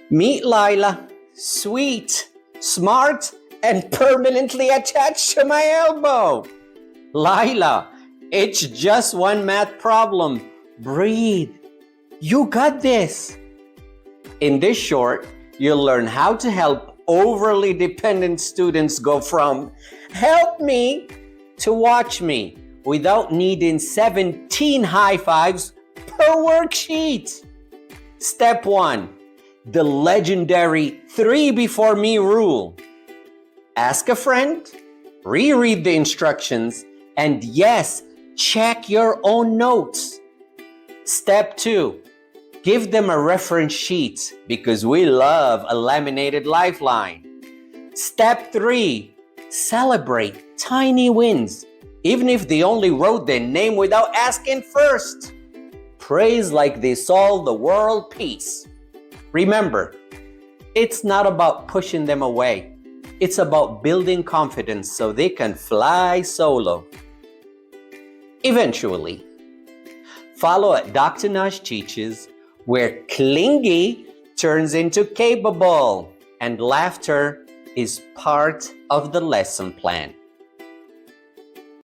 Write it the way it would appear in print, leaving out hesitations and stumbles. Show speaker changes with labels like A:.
A: Meet Layla, sweet, smart, and permanently attached to my elbow. Layla, it's just one math problem. Breathe. You got this. In this short, you'll learn how to help overly dependent students go from help me to watch me without needing 17 high fives per worksheet. Step 1. The legendary 3 before me rule. Ask a friend, reread the instructions, and yes, check your own notes. Step 2. Give them a reference sheet because we love a laminated lifeline. Step 3. Celebrate tiny wins, even if they only wrote their name without asking first. Praise like they solved the world peace. Remember, it's not about pushing them away. It's about building confidence so they can fly solo. Eventually, follow at Dr. Najd Teaches, where clingy turns into capable and laughter is part of the lesson plan.